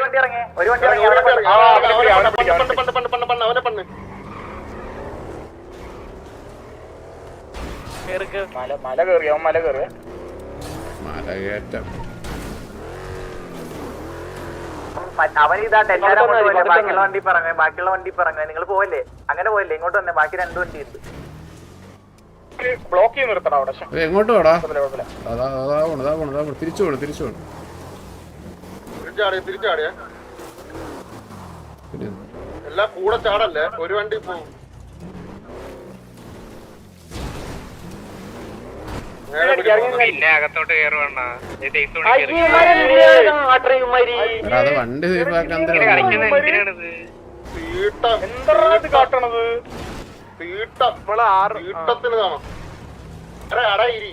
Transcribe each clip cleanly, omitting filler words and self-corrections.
വണ്ടി ഇറങ്ങി ഒരു വണ്ടി മല കയറി അവൻ മല കയറി മലകയറ്റം അവനിതാ ബാക്കിയുള്ള വണ്ടി പറഞ്ഞു നിങ്ങൾ പോവല്ലേ അങ്ങനെ പോയല്ലേ ഇങ്ങോട്ട് വന്നേ ബാക്കി 2 വണ്ടി ഉണ്ട് ബ്ലോക്ക് ചെയ്ത് നിർത്തണം അവിടെ എങ്ങോട്ട് പോടാ തിരിച്ചു പോണം തിരിച്ചാടിയ എല്ലാം കൂടെ ചാടല്ലേ ഒരു വണ്ടി പോകും അകത്തോട്ട് കയറുവാണ് അത് വണ്ടി സേഫാക്കാൻ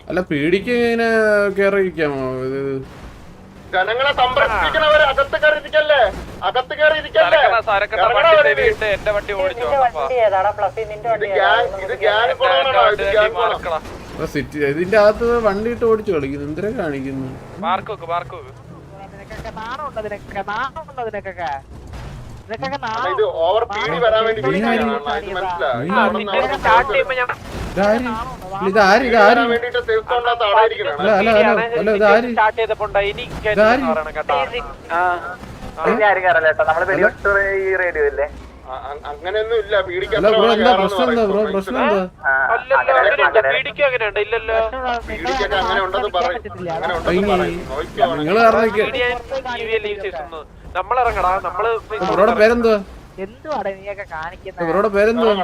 അല്ല പീടിക്ക് ഇങ്ങനെ കേറിയിരിക്കാമോ ഇത് ജനങ്ങളെ സംരക്ഷിക്കണവര് അകത്ത് കയറിയിരിക്കല്ലേ എന്റെ വണ്ടി ഓടിച്ചോ ഇതിന്റെ അകത്ത് വണ്ടി ഇട്ട് ഓടിച്ചു കളിക്കുന്നു എന്തിനാ കാണിക്കുന്നു ഇത് ഓവർ പീഡി വരാൻ വേണ്ടി അങ്ങനെയൊന്നും ഇല്ല പീഡിക്ക് അങ്ങനെ ഉണ്ടെന്ന് പറയും നമ്മളിറങ്ങടാ നമ്മള് പേരെന്തുവാ ഇവരോട് പേരെന്തുവാ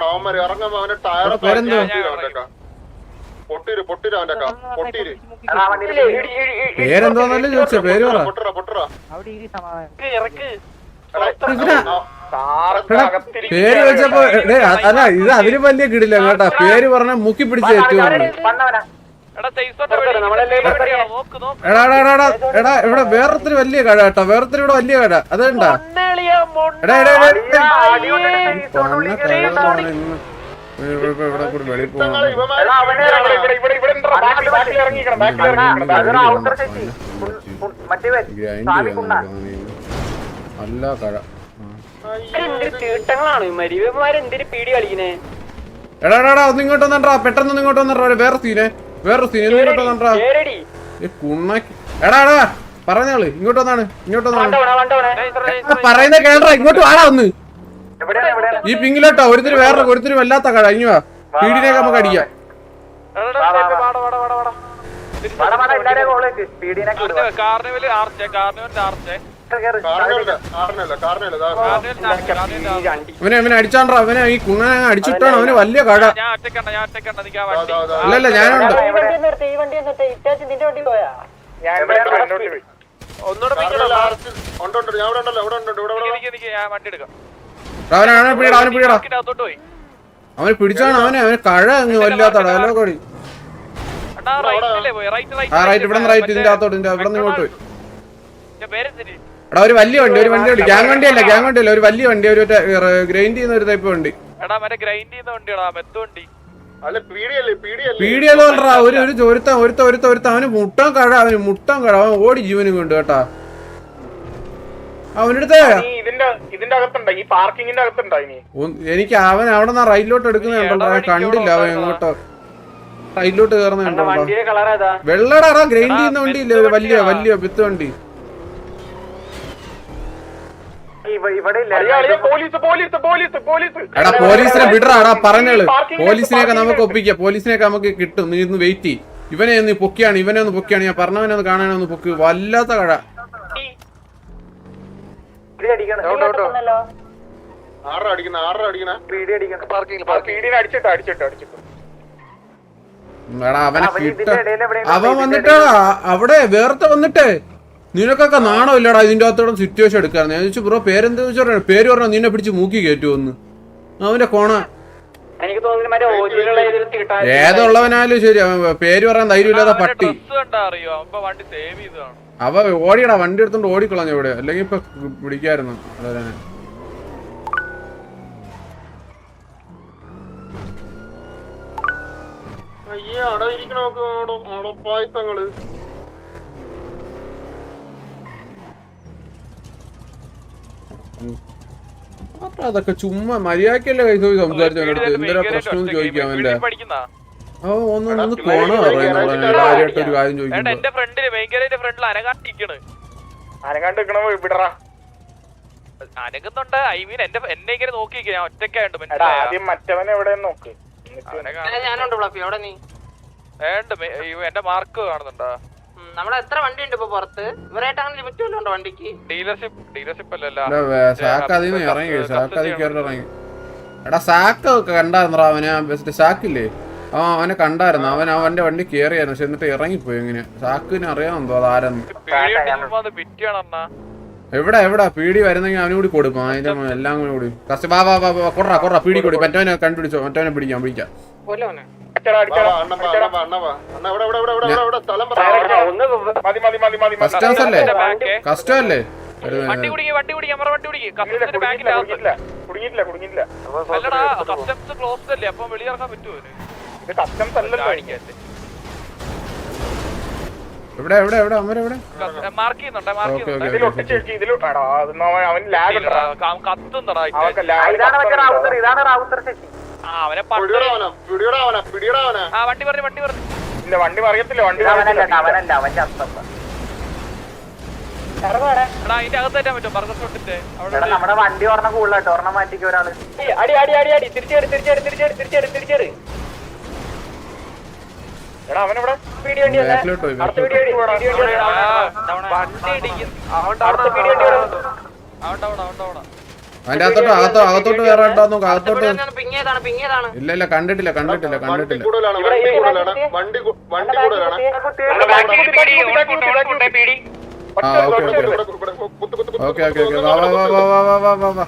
പേരെന്തോന്നല്ലേ ചോദിച്ച പേര് പറ പേര് വെച്ചപ്പോ അല്ല ഇത് അതിന് വലിയ കിടില്ല കേട്ടാ പേര് പറഞ്ഞ മുക്കി പിടിച്ച് ഏറ്റവും എടാ ഇവിടെ വേറൊരു വലിയ കട കേട്ടോ വേറൊരു ഇവിടെ വലിയ കട അതുണ്ടാ ഇവിടെ കൂടി വെളിയിൽ പോകാൻ നല്ല കട എടാ ഒന്ന് ഇങ്ങോട്ട് വന്നണ്ടാ പെട്ടെന്ന് ഇങ്ങോട്ട് വന്നണ്ടാ വേറെ സീനെ ഇങ്ങോട്ട് വന്നണ്ടാ കുണ്ണാക്കി എടാ പറഞ്ഞാള് ഇങ്ങോട്ട് വന്നാണ് പറയുന്ന കേട്ടാ ഇങ്ങോട്ട് വാടാ ഒന്ന് ഈ പിങ്ങിലോട്ടോ ഒരുത്തിരി ഒരുത്തിരി വല്ലാത്ത കട ഇങ്ങുവാ പീടിനെയൊക്കെ നമുക്ക് അടിക്കാം അവനെ അടിച്ചാണ്ടാ അവനെ ഈ കുണ്ണനെ അടിച്ചിട്ടാണ് അവന് വലിയ കട അല്ലല്ല ഞാനുണ്ട് അവനെ പിടിയടാ അവന് പിടിച്ചാണ് അവന് കഴ അങ്ങ് വല്ലാത്ത ഡയലോഗടി റൈറ്റ് ഇവിടെ റൈറ്റ് ഇതിന്റെ അകത്തോട്ട് ഇവിടെ നിന്ന് ഇങ്ങോട്ട് പോയി എടാ ഒരു വലിയ വണ്ടി ഉണ്ട് ഗ്യാങ് വണ്ടിയല്ല ഒരു വലിയ വണ്ടി ഒരു ഗ്രൈൻഡ് ചെയ്യുന്ന ഒരു ടൈപ്പ് വണ്ടി പീടിയല്ലോടാ ഒരുത്ത അവന് മുട്ടം കഴ അവൻ ഓടി ജീവനും കൊണ്ട് കേട്ടാ അവനടുത്ത് എനിക്ക് അവൻ അവിടെ നിന്ന് റൈറ്റിലോട്ട് എടുക്കുന്നുണ്ടോ കണ്ടില്ല അവൻ എങ്ങോട്ടോ റൈറ്റിലോട്ട് കയറുന്നുണ്ടോ വെള്ളടാ ഗ്രൈൻഡ് ചെയ്യുന്ന വണ്ടിയില്ലേ ഒരു വലിയ വിത്ത് വണ്ടി എടാ പോലീസിനെ വിടറാ പറഞ്ഞള് പോലീസിനെയൊക്കെ നമുക്ക് ഒപ്പിക്കാം പോലീസിനെയൊക്കെ നമുക്ക് കിട്ടും നീ ഇന്ന് വെയിറ്റ് ചെയ്യ് ഇവനെ ഒന്ന് പൊക്കിയാണ് ഞാൻ പറഞ്ഞവനെ ഒന്ന് കാണാനൊന്ന് പൊക്കി വല്ലാത്ത കട അവനെ കിട്ട അവൻ വന്നിട്ടാ അവിടെ വേർത്തെ വന്നിട്ടേ നിനക്കൊക്കെ നാണോ ഇല്ലടാ ഇതിന്റെ അകത്തോടെ സിറ്റുവേഷൻ എടുക്കാറ് ഞാൻ ചോദിച്ചു ബ്രോ പേരെന്താ ചോദിച്ചാ പേര് പറഞ്ഞോ നിന്നെ പിടിച്ച് മൂക്കി കയറ്റുമെന്ന് അവന്റെ കോണ ഏതുള്ളവനാലും ശരി പേര് പറയാൻ ധൈര്യമില്ലാത്ത പട്ടി അവ ഓടിയടാ വണ്ടി എടുത്തോണ്ട് ഓടിക്കളഞ്ഞ ഇവിടെ അല്ലെങ്കിൽ ഇപ്പൊ പിടിക്കായിരുന്നു അതന്നെ അതൊക്കെ ചുമ്മാ മര്യാദക്കല്ലേ കൈ പോയി സംസാരിച്ചു എന്തൊരു പ്രശ്നം ചോദിക്കാം അവന്റെ ഒന്ന് കോണ പറയുന്ന കാര്യമായിട്ട് ഒരു കാര്യം ചോദിക്കുന്നു അനങ്ങുന്നുണ്ട്. ഐ മീൻ എന്നെ ഇങ്ങനെ നോക്കി ഞാൻ ഒറ്റയ്ക്കായിട്ട് എന്റെ മാർക്ക് കാണുന്നുണ്ടോ? നമ്മളെ എത്ര വണ്ടി ഉണ്ട് ഇപ്പൊ പുറത്ത്? ഇവരായിട്ട് അങ്ങനെ ലിമിറ്റ് വല്ലതും ഉണ്ടോ വണ്ടിക്ക്? ഡീലർഷിപ്പ് അല്ലല്ലോ. സാക്ക് അതിന്ന് ഇറങ്ങി സാക്ക് അതിൽ കയറി ഇറങ്ങി. എടാ സാക്ക് കണ്ടായിരുന്നോ അവന്? സാക്കില്ലേ അവനെ കണ്ടായിരുന്നു. അവന്റെ വണ്ടി കയറിയായിരുന്നു. പക്ഷെ എന്നിട്ട് ഇറങ്ങിപ്പോയി. എങ്ങനെ സാക്കിന് അറിയാമെന്തോ അതാരെന്ന്. എവിടെ പീടി വരുന്നെങ്കിൽ അവന് കൂടി കൊടുക്കും. അതിന്റെ എല്ലാം കൂടി കൊറ പീടി കൊടു. മറ്റവനെ കണ്ടുപിടിച്ചോ. മറ്റവനെ പിടിക്കാം. കസ്റ്റംസ് അല്ലേ? കസ്റ്റം അല്ലേ? എവിടെ അമരെവിടെ മാർക്ക് ചെയ്യുന്നുണ്ട്. അവനെ വണ്ടി മറിയത്തില്ല. വണ്ടി അവനല്ല അവന്റെ അർത്ഥം. അതിന്റെ അകത്ത് പറ്റാൻ പറ്റും. ബർഗർ ഷോട്ടിന്റെ നമ്മുടെ വണ്ടി ഒരെണ്ണം കൂടുതലായിട്ട് ഒരെണ്ണം മാറ്റിക്ക് ഒരാള്. തിരിച്ചേട്. എടാ അവനെവിടെ? അതിന്റെ അകത്തോട്ട് വേറെ അകത്തോട്ട് ഇല്ല കണ്ടിട്ടില്ല. ഓക്കെ വാ.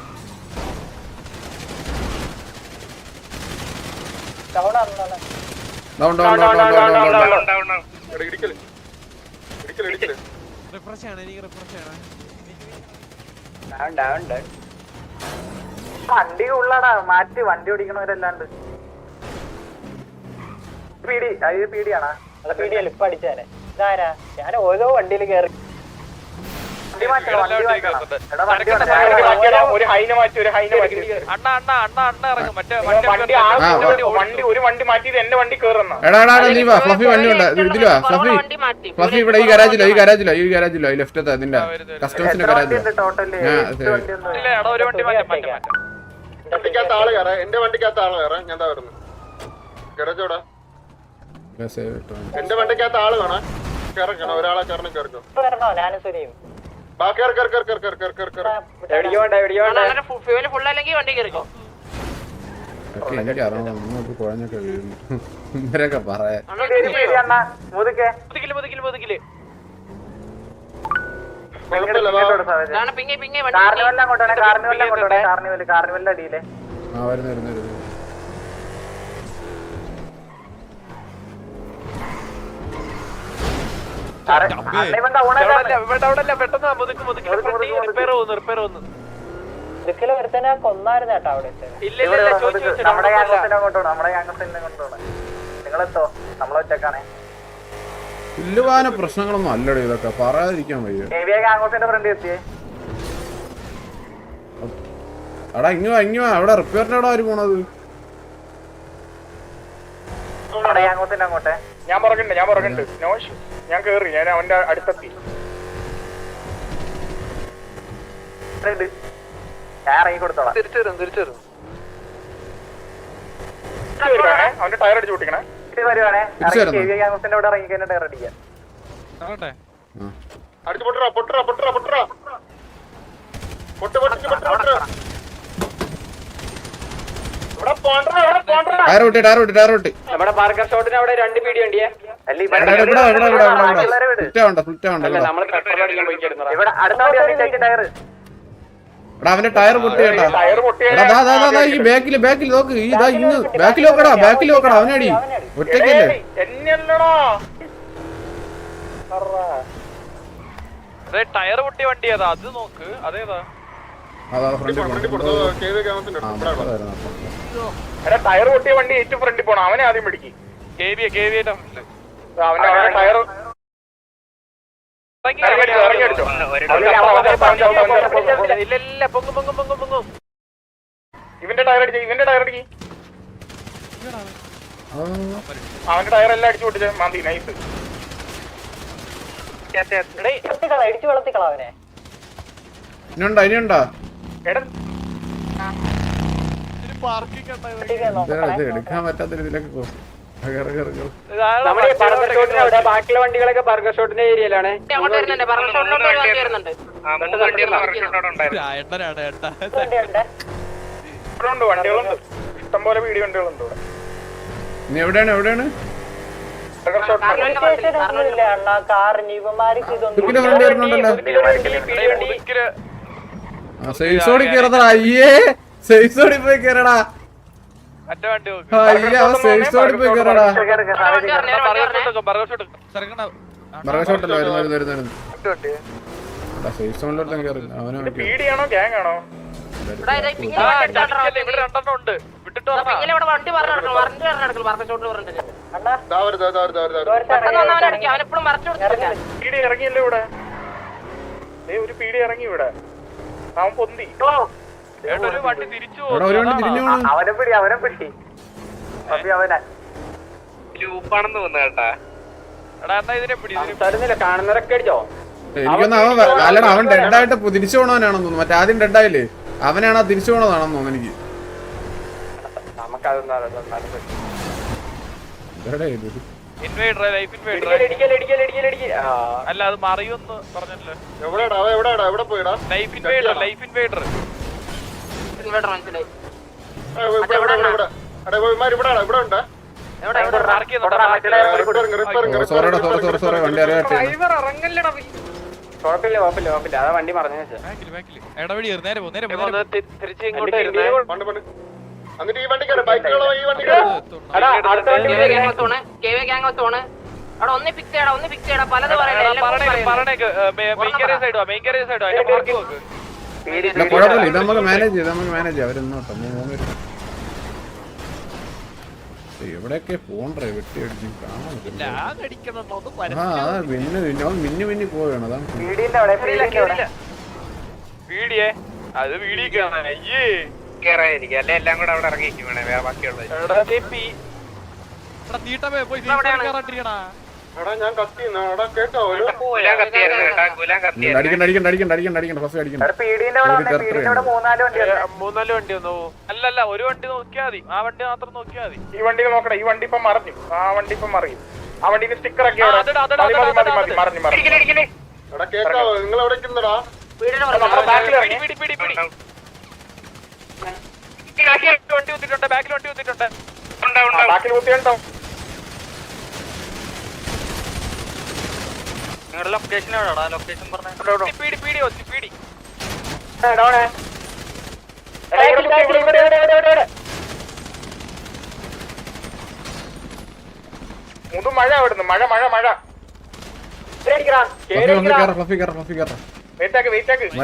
വണ്ടി ഉള്ളടാ മാറ്റി വണ്ടി ഓടിക്കണവരല്ലാണ്ട്. പീഡിയാണോ? പീഡിയല്ല ഇപ്പൊ അടിച്ചേനെ. ഇതാരാ? ഞാൻ ഓരോ വണ്ടിയിൽ കയറി ഒരു വണ്ടി മാറ്റിയത് എന്റെ വണ്ടി കയറുന്ന. ഫ്ലഫി വണ്ടി ഉണ്ട്. ഇതിലുവാ ഫ്ലഫി ഇവിടെ ഈ ഗരാജിലോ ഈ ലെഫ്റ്റത്തെ അതിന്റെ കസ്റ്റംസിന്റെ ഗരാജിലോ. വണ്ടിക്കകത്ത് ആള് കയറാം. എന്റെ വണ്ടിക്കകത്ത് ആള് കയറാം. ഞാൻ വരുന്നു ഗരാജോടാ. എന്റെ വണ്ടിക്കകത്ത് ആള് വേണം. കേറക്കണം. ഒരാളെ കയറണം. കേറിക്കോ. ഞാനും സുനിയും കുഴഞ്ഞൊക്കെ വീഴുന്നു. ഇവരൊക്കെ പറയാ കാർണിവലിന്റെ അടിയിലെ വരുന്നു. കൊന്നായിരുന്നു അവിടെ. നമ്മുടെ ഗ്യാങ്സിനെ കൊണ്ടുപോകണം. നിങ്ങളെത്തോ? നമ്മളൊറ്റക്കാണേ. ഇല്ലുവാന പ്രശ്നങ്ങളൊന്നും അല്ലടേ ഇതൊക്കെ പറയാതിരിക്കാൻ വയ്യ. ഗ്യാങ്സിന്റെ ഫ്രണ്ട് എത്തിയേ. എടാ ഇങ്ങോ അവിടെ റിപ്പയറിന്റെ അവിടെ ആര് പോണത്? ഗ്യാങ്സിന്റെ അങ്ങോട്ടെ. ഞാൻ പുറകുണ്ട്. നോഷ് ഞാൻ കേറി. ഞാൻ അവന്റെ അടുത്തെത്തി. കൊടുത്തോളാം. തിരിച്ചു അവന്റെ ടയർ അടിച്ചു പൊട്ടിക്കണേ. വരുവാണേ അവിടെ ഇറങ്ങി കഴിഞ്ഞ ടയർ അടിക്കാൻ. അടിച്ചു പൊട്ടറ. നമ്മുടെ ബാർഗർ ഷോട്ടിന് അവിടെ 2 പീടി വണ്ടിയെ. ഇവിടെ അടുത്ത ടയർ. അവന്റെ ടയർ പൊട്ടിയേട്ടാ. ഈ ബാക്കിൽ നോക്ക്. ഇതാ ഇന്ന് ബാക്കിൽ നോക്കടാ. അവനടി ഒറ്റയ്ക്കല്ലേ? ടയർ പൊട്ടിയ വണ്ടി ഏതാ? അത് നോക്ക്. അതേതാ? ടയർ പൊട്ടിയ വണ്ടി ഏറ്റവും ഫ്രണ്ടിൽ പോണം. അവനെ ആദ്യം പിടിക്കും. അവന്റെ ടയർ ഇറങ്ങി ഇല്ല പൊങ്ങും. ഇവന്റെ ടയർ അടിച്ചു അവന്റെ ടയർ എല്ലാം അടിച്ചു പൊട്ടിച്ച മാന്തി നൈസ്. ഇനിയുണ്ടോ എടാ ഇത് എടുക്കാൻ പറ്റാത്ത രീതിയിലൊക്കെ പോകും. ബാക്കിയുള്ള വണ്ടികളൊക്കെ ബർഗർ ഷോട്ടിന്റെ ഏരിയയിലാണ്. അങ്ങോട്ട് വരുന്നുണ്ട് ബർഗർ ഷോട്ടിലോട്ട് ഒരു വണ്ടി വരുന്നുണ്ട്. വണ്ടികളുണ്ട്, ഇഷ്ടംപോലെ വീഡിയോ വണ്ടികളുണ്ട് ഇവിടെ. നീ എവിടെയാണ് ഇതിന്റെ ഫ്രണ്ട് വരുന്നുണ്ടല്ലോ. സൈസോടി കേറടാ. അയ്യേ സൈസോടി പോയി കേറടാ. മറ്റേ വണ്ടി അയ്യ അവൻ സൈസോടി പോയി കേറടാ. മറകഷോട്ടല്ലോ വരുന്നു. സൈസോണിലോട്ട് കേറില്ല അവനെ. പീഡിയാണോ ഗ്യാങ് ആണോ? ഇവിടെ രണ്ടെണ്ണം ഉണ്ട്. വിട്ടിട്ട് ഇവിടെ വണ്ടി പറഞ്ഞു ബർഗർ ഷോട്ടിൽ പറഞ്ഞിട്ട് അവനെപ്പോഴും മറച്ചു കൊടുത്തില്ല. പീഡി ഇറങ്ങിയല്ലോ ഇവിടെ. ഒരു പീഡി ഇറങ്ങി ഇവിടെ. അവൻ പൊന്തി. ഒരു വണ്ടി തിരിച്ചു ഒരു വണ്ടി തിരിഞ്ഞു പോണു. അവനെ പിടി അവനെ ലൂപ്പാണെന്ന് തോന്നുന്നു കേട്ടാ. എടാ എന്നാ ഇതിനെ പിടി. കാണുന്നവരൊക്കെ അടിച്ചോ? എനിക്കൊന്ന് അല്ലടാ അവൻ ഡെഡായിട്ട് തിരിച്ചു പോണവനാണെന്ന് തോന്നുന്നു. മറ്റേ ആദ്യം ഡെഡായില്ലേ അവനാണ് തിരിച്ചു പോണതാണെന്ന് തോന്നുന്നു എനിക്ക്. അല്ല അത് മറിയൊന്ന് പറഞ്ഞല്ലോ. എവിടെ പോയിടാ? ലൈഫ് ഇൻവേഡർ മനസ്സിലായി. സോറി വണ്ടി അറിയാട്ടെ. കുഴപ്പമില്ല അതാ വണ്ടി പറഞ്ഞു. തിരിച്ച് ഇങ്ങോട്ട് വരുന്നേ. എന്നിട്ട് ഈ വണ്ടി ബൈക്കുകളോ ഈ വണ്ടി അവിടെ ഒന്ന് ഫിക്സ് ചെയ്യടാ പലത് പറഞ്ഞേക്ക് മെയിൻ കാരിയർ സൈഡോ അതിന്റെ മാർക്ക് നോക്ക്. കുഴപ്പമില്ല ഇത് നമുക്ക് മാനേജ് ചെയ്യാം. അവരെന്നോട്ടോ എവിടെയൊക്കെ പോണ്ടേ വെട്ടി അടിച്ച് കാണാൻ മിന്നി പോവുകയാണ്. അതാണ് വീഡിയേ അത് വീഡിയോ കാണാൻ അയ്യേ കേറായിരിക്കും അല്ലെ എല്ലാം കൂടെ അവിടെ ഇറങ്ങിയിരിക്കും വേണേ വേറെ ബാക്കിയുള്ളത്. ഞാൻ കേട്ടോ അടിക്കണ്ട ഫസ്റ്റ് അടിക്കണ്ട. മൂന്നാല് വണ്ടി വന്നു. അല്ലല്ല ഒരു വണ്ടി നോക്കിയാ മതി. ആ വണ്ടി മാത്രം നോക്കിയാ മതി. ഈ വണ്ടി നോക്കട്ടെ. ഈ വണ്ടി ഇപ്പൊ മറിഞ്ഞു. ആ വണ്ടി ഇപ്പൊ മറിയും. ആ വണ്ടിക്ക് സ്റ്റിക്കർ ഒക്കെ മറിഞ്ഞു. എടാ കേക്കാവോ? നിങ്ങൾ എവിടെ നിൽക്കുന്നടാ? വണ്ടി കുത്തിട്ടുണ്ട്. ബാക്കിൽ വണ്ടി കുത്തിട്ടുണ്ട്. ബാക്കിൽ കുത്തിയുണ്ടോ? നിങ്ങളുടെ ലൊക്കേഷൻ എവിടെയാ? ലൊക്കേഷൻ പറഞ്ഞ പീടി മഴ അവിടുന്ന് മഴ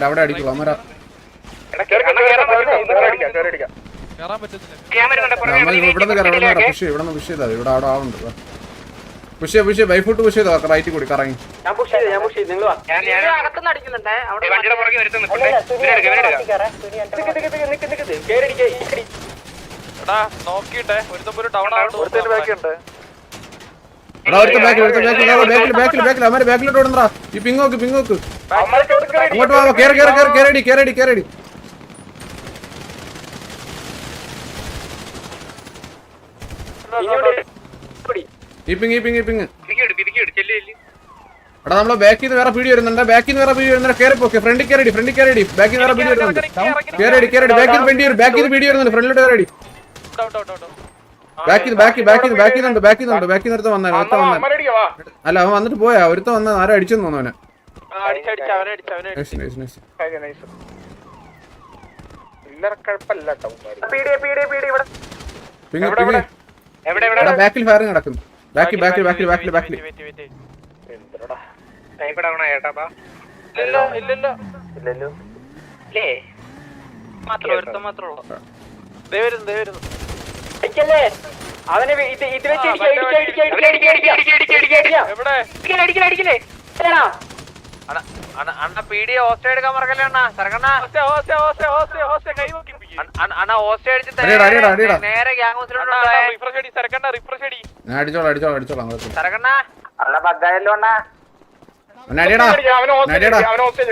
അവിടെ അടിക്കുള്ളൂ. ഇവിടെ പുഷ് ചെയ്താ ഇവിടെ അവിടെ ആവുന്നുണ്ട്. പുഷ് ബൈഫുട്ട് പുഷ് ചെയ്തോ റൈറ്റ് കൂടി കറങ്ങി. നോക്കിട്ടെ ഒരു ടൗൺ ബാക്കിലോട്ട് ഓടുന്നടാ. ഈ പിങ്ങോക്ക് ഇങ്ങോട്ട് വാ. കേരടി എടാ നമ്മളെ ബാക്കിൽ നിന്ന് വേറെ പീടി വരുന്നുണ്ട്. കേറിപ്പോക്കെ ഫ്രണ്ടിൽ കയറി ബാക്കിൽ വേറെ പീടി വരുന്നുണ്ട്. കേരടി ബാക്കിൽ പീടി വരുന്നുണ്ട്. ഫ്രണ്ടിലോട്ട് കയറി ബാക്കിൽ ഒരുത്ത വന്നാ. അല്ല അവൻ വന്നിട്ട് പോയാ. ഒരുത്ത വന്ന ആരും അടിച്ചെന്ന് തോന്നുന്നു അവനെ. ബാക്കിൽ ഫയറിങ് നടക്കുന്നു. ബാക്കിൽ അവനെ ഇത് വെച്ച് അണ്ണ പീഡിയ ഹോസ്റ്റ് എടുക്കാൻ മറക്കല്ലേ അണ്ണ സരക്കണ്ണ അണ്ണ ഹോസ്റ്റ് അടിച്ച് നേരെ ഗ്യാങ് ഹൗസിലോട്ട് ഞാൻ അടിച്ചോളാം സരക്കണ്ണ അണ്ണ ബഗ്ഗായല്ലോ അണ്ണ. അടിയടാ അണ്ണ ഹോസ്റ്റ്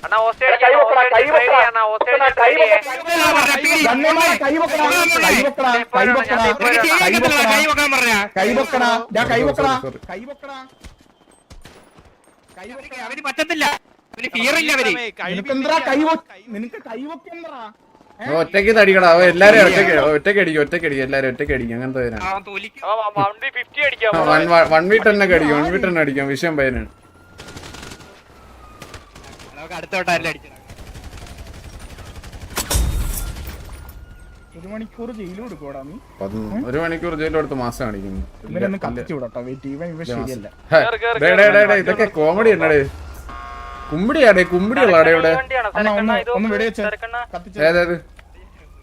അണ്ണ അവര് പറ്റത്തില്ല, ഒറ്റയ്ക്ക് അടിക്കടാ എല്ലാരും ഒറ്റയ്ക്ക് അടിക്കും എല്ലാരും ഒറ്റയ്ക്ക് അടിക്കും അങ്ങനത്തെ പേരാണ് 1v50 അടിക്കാം 1v10 ഒക്കെ അടിക്കും 1v10 അടിക്കാം വിഷയം പയ്യനാണ് അടുത്തോട്ടല്ല അടിച്ചത്. 1 മണിക്കൂർ ജയിലും കൊടുക്കോടാ നീ. 1 മണിക്കൂർ ജയിലെടുത്ത് മാസം കാണിക്കുന്നു. ഇവനൊന്നും കത്തിച്ചു വിടട്ടോ, വെയിറ്റ് ഇവൻ ശരിയല്ല. ഇതൊക്കെ കോമഡി എന്നടേ കുമ്പിടിയുള്ളാടെ ഇവിടെ ഒന്ന് വെടിവെച്ച് കത്തിച്ച് ഏതേത്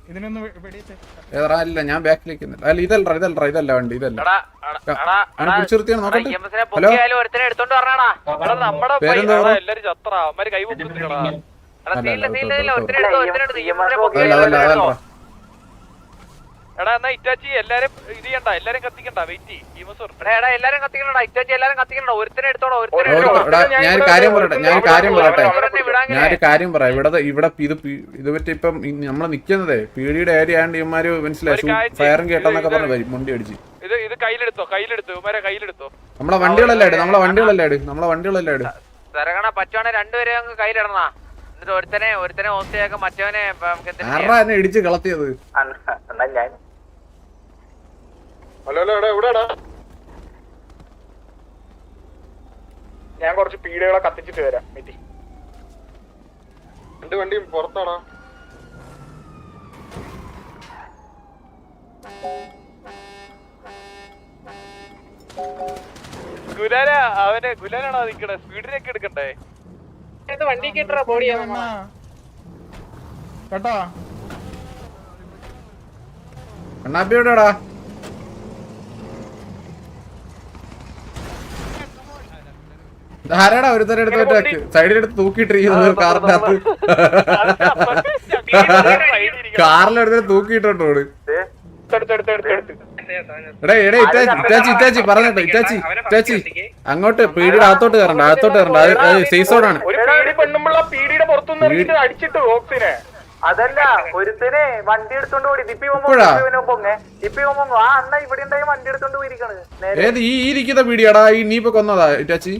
ഇതിനൊന്ന് വെടിവെച്ച്. ഏതാ ഇല്ല ഞാൻ ബാക്കിലേക്ക് അല്ല ഇതല്ല വണ്ടി ഇതല്ല പിടിച്ചു നിർത്തിയാണ് നോക്കട്ടെ. ഹലോ എടുത്തോണ്ട് പറഞ്ഞാടാ പേരെന്താ എല്ലാരും ചത്ര അവന്മാര് കൈ അതല്ല എടാ എന്നാ ഇറ്റാച്ചി എല്ലാരും ഇത് ചെയ്യണ്ട, എല്ലാരും കത്തിക്കണ്ട, വെയിറ്റ് എടാ എല്ലാരും കത്തിക്കണടാ, ഇറ്റാച്ചി എല്ലാരും കത്തിക്കണ്ട, ഒരുത്തനെ എടുത്തോളാം ഞാനൊരു കാര്യം പറയാം ഇവിടെ ഇത് പറ്റി ഇപ്പം നമ്മള് നിക്കുന്നതേ പീടിയുടെ ഏരിയ ആണ്ട് ഇവന്മാര് മനസ്സിലായി ഫയറും കേട്ടെന്നൊക്കെ പറഞ്ഞ് വരും മുണ്ടി അടിച്ച് ഇത് കയ്യിലെടുത്തോ ഇവരെ കയ്യിലെടുത്തോ. നമ്മളെ വണ്ടികളല്ലേ ഇട് സരകണ പറ്റുവാണെ രണ്ടുപേരെ അങ്ങ് കയ്യിലിടണ, എന്നിട്ട് ഒരുത്തനെ ഹോസ്റ്റേക്ക് മറ്റവനെ ആരാ എന്നെ ഇടിച്ച് കളത്തിയത്. അണ്ണാ ഞാൻ ഞാൻ കുറച്ച് പീടികളെ കത്തിച്ചിട്ട് വരാം. വെയിറ്റ്. എന്റെ വണ്ടി പുറത്താണോ? ഗുലാനാണോ നിക്കണേ, സ്പീഡിനൊക്കെ എടുക്കണ്ടേ. വണ്ടി കേട്ടാ ബോഡി കേട്ടോ കണ്ണാപ്പിയോടാ ആരാടാ ഒരുത്തരം എടുത്ത് സൈഡിലെടുത്ത് തൂക്കിയിട്ടിരിക്കുന്നത് കാറിനകത്ത് കാറിലെടുത്ത് തൂക്കിയിട്ടോട്. ഇറ്റാച്ചി പറഞ്ഞോ ഇറ്റാച്ചി അങ്ങോട്ട് പീടിയുടെ അകത്തോട്ട് കയറണ്ട അത് സീസോടാണ്. അതല്ല ഒരുത്തനെ വണ്ടി എടുത്തോണ്ട് പോയി ദിപ്പി പൊങ്ങ ആ അണ്ണ ഇവിടെ ഉണ്ടായി വണ്ടി എടുത്തോണ്ട് പോയിരിക്കാണ്. ഏത് ഈ ഇരിക്കുന്ന പീടിയാടാ ഈ നീ ഇപ്പൊ കൊന്നതാ ഇറ്റാച്ചി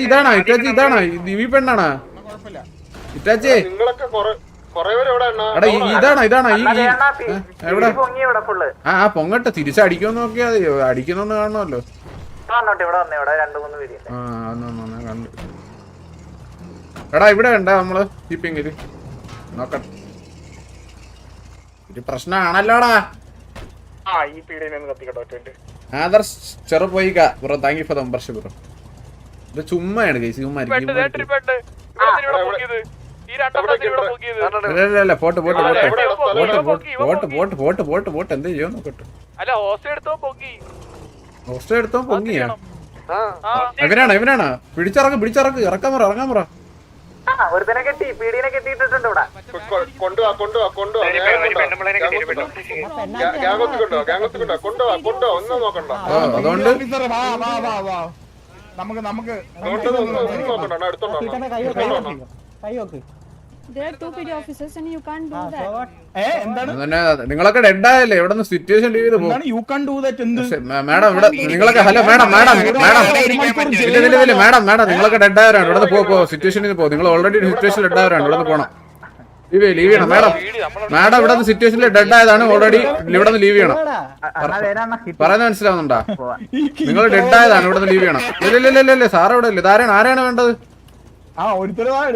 ഇതാണോ ഈ പെണ്ണാണാ ഇറ്റാച്ചി എടാ ഇതാണോ ഈ എവിടെ ആ പൊങ്ങട്ടെ തിരിച്ചടിക്കുമെന്ന് നോക്കിയാ അടിക്കുന്നൊന്ന് കാണണമല്ലോ. ഇവിടെ 2-3 പേര് കണ്ടു എടാ ഇവിടെ കണ്ട നമ്മള് കീപ്പിങ്ങില് നോക്കട്ടെ ഒരു പ്രശ്നമാണല്ലോടാ. ആദർശ് ചെറുപോയിക്ക bro thank you for the membership bro. ഇത് ചുമ്മാണ് കേസ് ചുമ്മാ പോട്ട് എന്ത് ചെയ്യാൻ നോക്കട്ടെ. ഹോസ്റ്റൽ എടുത്തോ പൊങ്ങിയാ ഇവനാണ് പിടിച്ചിറക്ക് ഇറക്കാൻ പറ. ഒരുത്തനെ കെട്ടി പീടിനെ കെട്ടിയിട്ടുണ്ട് ഇവിടെ. അതുകൊണ്ട് നിങ്ങളൊക്കെ ഡെഡായല്ലേ ഇവിടെ നിന്ന് സിറ്റുവേഷൻ ലീവ് ചെയ്ത് പോകും. മാഡം ഇവിടെ നിങ്ങളൊക്കെ ഹലോ മാഡം നിങ്ങളൊക്കെ ഡെഡായവരാണ് ഇവിടെ നിന്ന് പോ സിറ്റുവേഷനിൽ പോ. നിങ്ങൾ ഓൾറെഡി സിറ്റുവേഷൻ ഡെഡായവരാണ് ഇവിടെ നിന്ന് പോണം. ലീവ് ചെയ്യണം മാഡം ഇവിടെ നിന്ന് സിറ്റുവേഷനിൽ ഡെഡായതാണ് ഓൾറെഡി ഇവിടെ നിന്ന് ലീവ് ചെയ്യണം. പറയുന്നത് മനസ്സിലാവുന്നുണ്ടാ? നിങ്ങൾ ഡെഡായതാണ് ഇവിടെ നിന്ന് ലീവ് ചെയ്യണം. ഇല്ല സാറ് ഇവിടെ ഇല്ല. ആരാണ് വേണ്ടത്? ബാക്കിയുള്ളവർ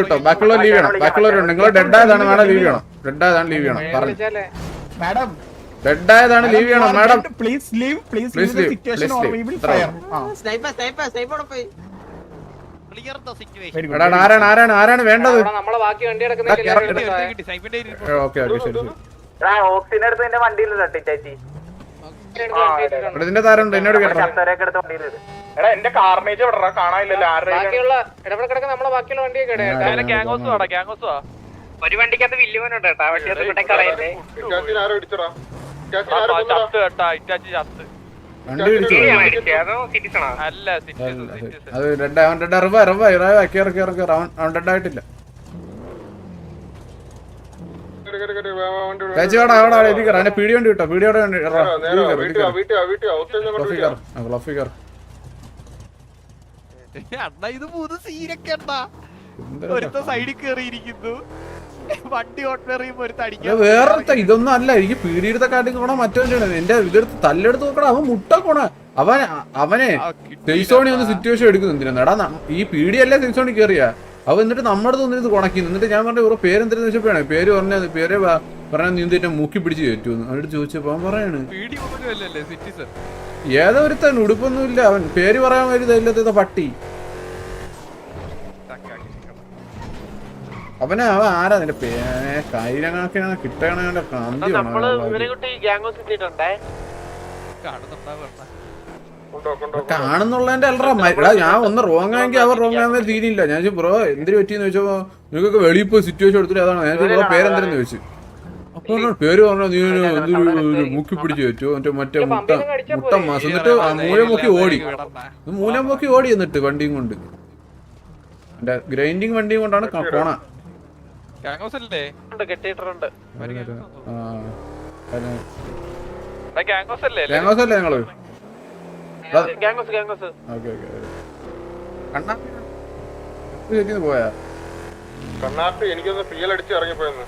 വിട്ടോ ലീവ് ചെയ്യണം. ബാക്കിയുള്ളവർ നിങ്ങൾ ഡെഡായതാണ് മാഡം ലീവ് ചെയ്യണം പറഞ്ഞു. ഡെഡായതാണ് ലീവ് ചെയ്യണം മാഡം. പ്ലീസ് ലീവ് ആരാണ് വേണ്ടത്? നമ്മളെ ബാക്കി വണ്ടി ഓക്കെ ശരി ഓക്സിനടുത്ത് എന്റെ വണ്ടിയിലല്ലോ ടിറ്റാച്ചി. ഇതിന്റെ താരം ഉണ്ട് എന്നോട് കേട്ടോ. ചത്തവരെയൊക്കെ എടുത്ത് വണ്ടിയിൽ ഇട്. എടാ എന്റെ കാർണേജ് വിടറാ കാണാനില്ലല്ലോ ആരുടെ ബാക്കിയുള്ള ഇടപെടെ കിടക്കുന്ന നമ്മളെ ബാക്കിയുള്ള വണ്ടിയൊക്കെ ഗ്യാങ്ങോസ് വാടാ ഗ്യാങ്ങോസ് വാ. ഒരു വണ്ടിക്കകത്ത് വില്ലുവനുണ്ട് കേട്ടോ വണ്ടി ഇവിടെ കളയല്ലേ ചത്ത് കേട്ടാ ഇറ്റാച്ചി ചത്ത്. വണ്ടി പിടിച്ചു അതോ സിറ്റിസണോ അല്ല സിറ്റിസൺ. അത് അവൻ ഡെഡായിട്ടില്ല. ചേച്ചിയോടെ അവിടെ ഇരിക്കറ എന്നെ പീടി വണ്ടി കിട്ടോ പീടിയോടെ അണ്ണാ ഇത് മൂന്ന് സീനൊക്കെ ഉണ്ടാ ഒരുത്ത സൈഡിൽ കേറിയിരിക്കുന്നു വണ്ടി ഓട്ടറിയുമ്പോ ഒരു തടിക്കാൻ വേറെ ഇതൊന്നും അല്ല എനിക്ക് പീടിയെടുത്ത കാട്ടി പോണ മറ്റൊന്നും എന്റെ ഇതെടുത്ത് തല്ലെടുത്ത് നോക്കണ അവൻ മുട്ട പോണ അവനെ സെയ്സോണി ഒന്ന് സിറ്റുവേഷൻ എടുക്കുന്നു എന്തിനാ എടാ ഈ പീടിയല്ലേ സെയ്സോണി കേറിയാ അവ എന്നിട്ട് നമ്മുടെ തോന്നിട്ട് കുണക്കി എന്നിട്ട് ഞാൻ പറഞ്ഞ ഇവരുടെ പേരെന്തെന്ന് വെച്ചപ്പോഴാണ് പേര് പറഞ്ഞത് പേര് പറഞ്ഞ നീന്തിട്ട് മൂക്കി പിടിച്ച് കയറ്റുമെന്ന് അവനോട് ചോദിച്ചപ്പോ അവൻ പറയാണ് ഏതോ ഒരുത്തൻ ഉടുപ്പൊന്നുമില്ല അവൻ പേര് പറയാൻ വരുന്നില്ലാത്ത പട്ടി അവൻ ആരാ നിന്റെ കയ്യിലങ്ങാക്കിനാണ് കിട്ടണ കാന്തി കാണുന്നുള്ളതിന്റെ അല്ലടാ ഞാൻ ഒന്ന് റോങ് ആയെങ്കിൽ അവർ റോങ് ആകുന്ന തീരില്ല ഞാൻ ബ്രോ എന്തിനു പറ്റിയെന്ന് ചോദിച്ചപ്പോ നിങ്ങൾക്കൊക്കെ വെളിയിൽ പോയി സിറ്റുവേഷൻ എടുത്തിട്ട് അതാണ് ഞാൻ ബ്രോ പേരെന്തെന്ന് ചോദിച്ചു അപ്പൊ പേര് പറഞ്ഞോ നീ എന്തൊരു മുക്കി പിടിച്ചു വെച്ചു മറ്റേ മുട്ട മാസം എന്നിട്ട് മൂലം പൊക്കി ഓടി എന്നിട്ട് വണ്ടിയും കൊണ്ട് എന്റെ ഗ്രൈൻഡിങ് വണ്ടിയും കൊണ്ടാണ് പോണ ഗ്യാങ്ങോസല്ലേ ഞങ്ങള് പോയാ കണ്ണാപ്പി എനിക്കൊന്ന് ഫീൽ അടിച്ച് ഇറങ്ങിപ്പോയെന്ന്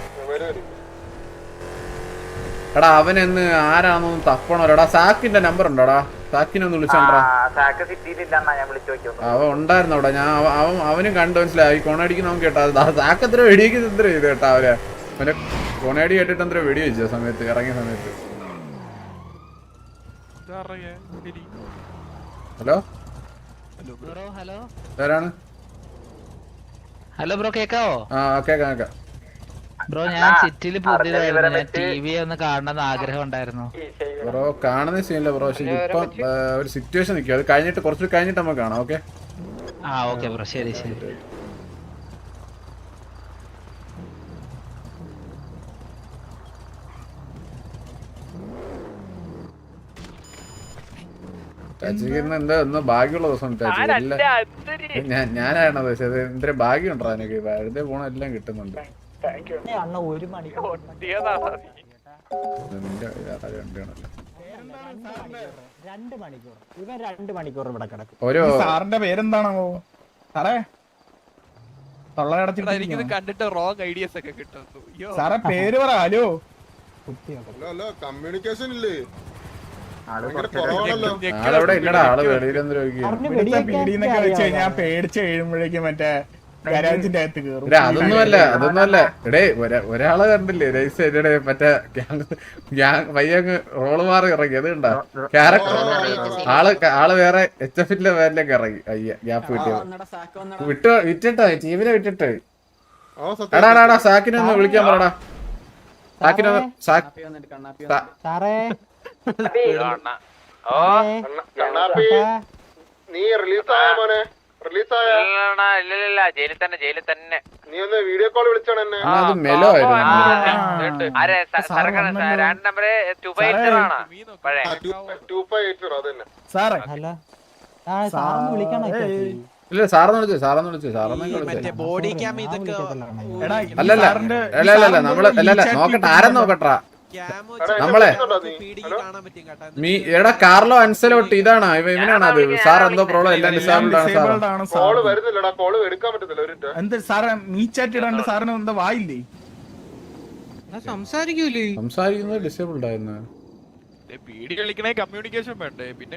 എടാ അവനെന്ന് ആരാന്നൊന്ന് തപ്പണോടാ സാക്കിന്റെ നമ്പർ ഉണ്ടോടാ സാക്കിനൊന്ന് വിളിച്ചോണ്ടാ അവൻ ഉണ്ടായിരുന്നു അവിടെ ഞാൻ അവനും കണ്ടു മനസ്സിലായി കൊണയടിക്കുന്ന അവൻ കേട്ടാ സാക്ക് എത്ര വെടിവെക്കുന്ന എത്ര ചെയ്ത് കേട്ടാ അവനെ കൊണയടി കേട്ടിട്ട് എത്ര വെടി വെച്ച സമയത്ത് ഇറങ്ങിയ സമയത്ത് ഹലോ ഹലോ ആരാണ് ഹലോ ബ്രോ കേക്കാവോ ആ കേക്കാം ബ്രോ ഞാൻ സിറ്റിയിൽ പുതിയതായിരുന്നു ഞാൻ ടിവി ഒന്ന് കാണണമെന്ന് ആഗ്രഹം ഉണ്ടായിരുന്നു ബ്രോ കാണുന്ന സീനില്ല ബ്രോ പക്ഷെ ഇപ്പം ഒരു സിറ്റുവേഷൻ നിൽക്കും അത് കഴിഞ്ഞിട്ട് കുറച്ച് കഴിഞ്ഞിട്ട് നമുക്ക് കാണാം ഓക്കെ ആ ഓക്കെ ബ്രോ ശരി ശരി ചാച്ചിക്ക് എന്താ ഒന്ന് ഭാഗ്യമുള്ള ദിവസം ചാച്ചി ഞാനാണത് പക്ഷെ അത് എന്തൊരു ഭാഗ്യം ഉണ്ടോ എനിക്ക് വെറുതെ പോണ എല്ലാം കിട്ടുന്നുണ്ട് ഓരോ സാറിന്റെ പേരെന്താണോ സാറേ കണ്ടിട്ട് റോങ് ഐഡിയസ് ഒക്കെ കിട്ടുന്നു സാറേ പേര് പറ ഹലോ കമ്മ്യൂണിക്കേഷൻ ഇല്ലേ ആളെവിടെ ഇല്ലടാ ആള് വെളിയിലെന്തൊക്കെ വെച്ച് കഴിഞ്ഞാൽ പേടിച്ച് കഴിയുമ്പോഴേക്കും മറ്റേ ഗരാജിന്റെ അകത്ത് കേറും അതൊന്നുമല്ല എടേ ഒരാളെ കണ്ടില്ലേ രൈസ് എടേ മറ്റേ പയ്യങ്ങ് റോള് മാറി ഇറങ്ങി അത് കണ്ടാ ക്യാരക്ടർ ആള് വേറെ HF-ന്റെ പേരിലേക്ക് ഇറങ്ങി അയ്യ ഗ്യാപ്പ് കിട്ടിയ വിറ്റിട്ടോ ടീമിനെ വിറ്റിട്ട് എടാ സാക്കിനെ ഒന്ന് വിളിക്കാൻ പറടാ നീ റിലീസായ മോനെ റിലീസായ ജയിലിൽ തന്നെ നീ ഒന്ന് വീഡിയോ കോൾ വിളിച്ചാണ് എന്നെ അത് മെലോ ആയിരുന്നു നമ്പര് 258 ആണ് പഴയ 2580 അതന്നെ സാറേ ഇല്ല സാറെന്ന് വിളിച്ചു അല്ലല്ല നോക്കട്ടെ ആരെന്ന് നോക്കട്ടാ നമ്മളെ എടാ കാർലോ അൻസലോട്ട് ഇതാണ് ഇവനാണ് അത് സാർ എന്തോ പ്രോബ്ലം എല്ലാം ഡിസേബിൾഡ് ആണ് കോള് വരുന്നില്ലടാ കോള് എടുക്കാൻ പറ്റത്തില്ല ഒരു എന്ത് സാറേ മീച്ചാറ്റ് ഇടാണ്ട് സാറിന് എന്താ വായില്ലേ സംസാരിക്കുന്നത് ഡിസേബിൾഡ് ആയിരുന്നു കമ്മ്യൂണിക്കേഷൻ വേണ്ടേ പിന്നെ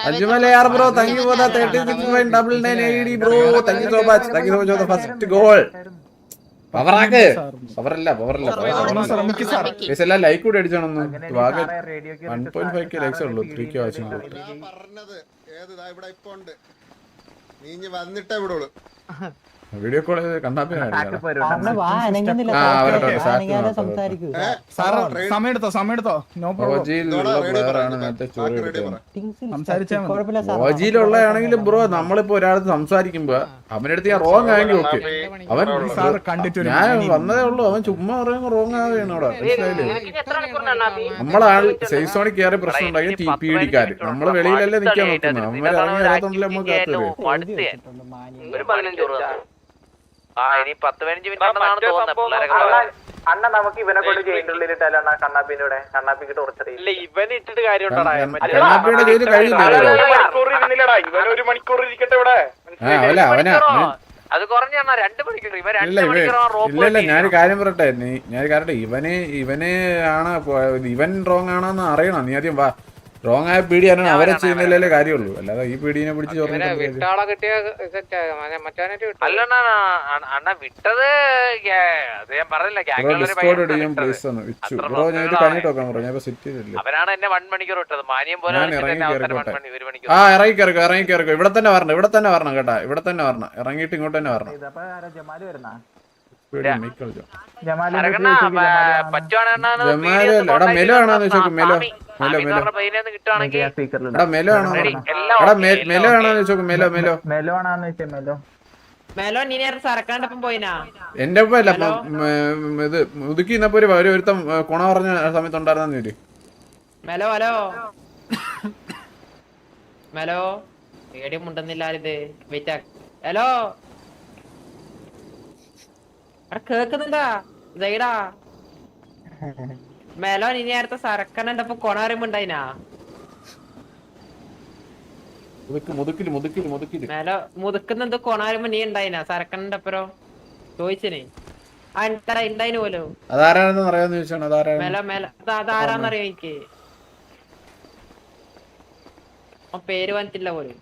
അജ്മലയാർ bro thank you for the 36.99 AD bro thank you so much for the first goal പവറാക്ക് പവറല്ല എല്ലാം ലൈക്ക് കൂടി അടിച്ചോണൊന്ന് 1.5k ലൈക്സ് ഉള്ളൂ 3k വാച്ചിങ് പറഞ്ഞത് ഏതാ ഇവിടെ ഇപ്പൊ ഉണ്ട് നീ ഇനി വന്നിട്ടേ വിടുള്ളൂ വീഡിയോ കോൾ കണ്ണാപ്പി ഓജിയിലുള്ളതാണെങ്കിലും ബ്രോ നമ്മളിപ്പോ ഒരാളത്ത് സംസാരിക്കുമ്പോ അവനടുത്ത് ഞാൻ റോങ് ആയെങ്കിൽ ഓക്കെ അവൻ ഞാൻ വന്നതേ ഉള്ളൂ അവൻ ചുമ്മാ പറയുമ്പോ റോങ് ആവുകയാണ് അവിടെ മനസ്സിലായില്ലേ നമ്മളാൾ സേഫ് സോണിൽ കയറി പ്രശ്നം ഉണ്ടാക്കി ടി പി ഇടിക്കാര് നമ്മള് വെളിയിലല്ലേ നിൽക്കാൻ നോക്കുന്നത് അവന്മാർ ഇറങ്ങി വരാത്തോണ്ടല്ലേ നമുക്ക് കാത്തത് ഒരു 15 ഇനി 10-15 മിനിറ്റ് അണ്ണ നമുക്ക് ഇവനെ കൊണ്ട് ജയിലിനുള്ളിൽ ഇട്ടാലോ അണ്ണ കണ്ണാപ്പിന്റെ കണ്ണാപ്പിക്ക് ടോർച്ചർ ഇല്ല ഇവൻ ഇട്ടിട്ട് കാര്യമുണ്ടോ കണ്ണാപ്പിയുടെ ജയില് കഴിയുന്നില്ല ഇവൻ 1 മണിക്കൂർ ഇരിക്കട്ടെ ഇവിടെ അല്ല അവനാ അത് കുറഞ്ഞ 2 മണിക്കൂർ ഇവൻ ഇല്ല 2 മണിക്കൂർ ഇല്ല ഞാനൊരു കാര്യം പറയട്ടെ ഞാൻ പറയട്ടെ ഇവന് ആണ് ഇവൻ റോങ് ആണെന്ന് അറിയണം നീ ആദ്യം വാ റോങ് ആയ പീഡിയാണ് അവരെ ചെയ്യുന്നില്ലല്ലേ കാര്യമുള്ളൂ അല്ലാതെ ഈ പീഡീനെ പിടിച്ച് അണ്ണ വിട്ടത് അത് ഞാൻ പറഞ്ഞില്ല അവനാണ് എന്നെ 1 മണിക്കൂർ വിട്ടത് മാനിയം പോലെ ആ ഇറങ്ങി കയറിക്കോ ഇവിടെ തന്നെ വരണം കേട്ടാ ഇവിടെ തന്നെ വരണം ഇറങ്ങിയിട്ട് ഇങ്ങോട്ട് തന്നെ വരണം എടാ മെലോ ആണോന്ന് ചോദിച്ചു മെലോ എന്റെ ഒപ്പം അല്ല ഇത് മുതുക്കി ഇന്നപ്പോ ഒരുത്തം കുണ പറഞ്ഞ സമയത്ത് ഉണ്ടായിരുന്ന മെലോ ഹലോ മെലോ പേടിയും ഉണ്ടെന്നില്ല വെയിറ്റ് ഹലോ കേക്കുന്നുണ്ടാ ഇതാ മെലോ ഇനി നേരത്തെ സരക്കനപ്പോ കൊണ പറയുമ്പോണ്ടായിനാ മെലോ മുതുക്കുന്നെന്തോ കൊണ പറയുമ്പോ നീ ഉണ്ടായിനാ സരക്കനന്റെ അപ്പുറം ചോദിച്ചനെ ഉണ്ടായിന് പോലോ അതാരാണെന്ന് അറിയാന്ന് ചോദിച്ചാണ് മെലോ മെലോ അതാരാന്നറിയോ എനിക്ക് പേര് വന്നിട്ടില്ല പോലും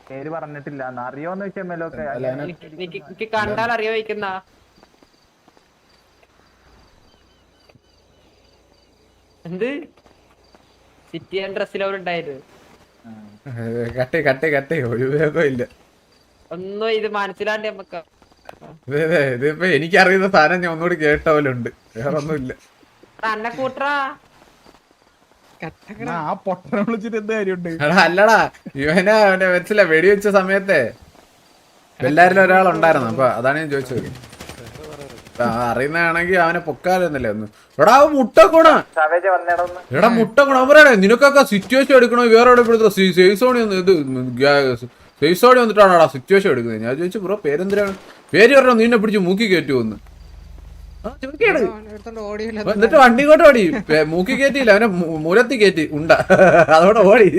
പേര് പറഞ്ഞിട്ടില്ല അറിയോന്ന് വെച്ചാൽ മെലോക്കെ എനിക്ക് കണ്ടാൽ അറിയോ വയ്ക്കുന്ന എന്ത് സിറ്റി ആൻഡ് ഡ്രസ്സിലവരുണ്ടായത് കട്ടെ ഒരു ഉപയോഗം ഇല്ല ഒന്നും ഇത് മനസ്സിലാണ്ട് നമുക്ക് ഇതിപ്പോ എനിക്കറിയുന്ന സാധനം ഞാൻ ഒന്നുകൂടി കേട്ട പോലെ ഉണ്ട് വേറെ ഒന്നുമില്ല അന്നെ കൂട്ടറാ അല്ലടാ ഇവനെ മനസ്സില വെടിവെച്ച സമയത്തെ എല്ലാരിലും ഒരാളുണ്ടായിരുന്നു അപ്പൊ അതാണ് ഞാൻ ചോദിച്ചത് അറിയുന്നതാണെങ്കിൽ അവനെ പൊക്കാലെന്നല്ലേ ഒന്ന് എടാ മുട്ട കൊണ എടാ മുട്ട കൊണ പറയണേ നിനക്കൊക്കെ സിറ്റുവേഷൻ എടുക്കണോ വേറെ എവിടെ സേഫ് സോണി ഇത് സേഫ് സോണി വന്നിട്ടാണോടാ സിറ്റുവേഷൻ എടുക്കുന്നത് ഞാൻ ചോദിച്ചു ബ്രോ പേരെന്തിനാണ് പേര് പറഞ്ഞോ നിന്നെ പിടിച്ച് മൂക്കി കയറ്റുമെന്ന് എന്നിട്ട് വണ്ടി കൊണ്ട് ഓടി മൂക്കി കയറ്റിയില്ല അവനെ മൂലത്തി കയറ്റി ഉണ്ടാ അതോടെ ഓടി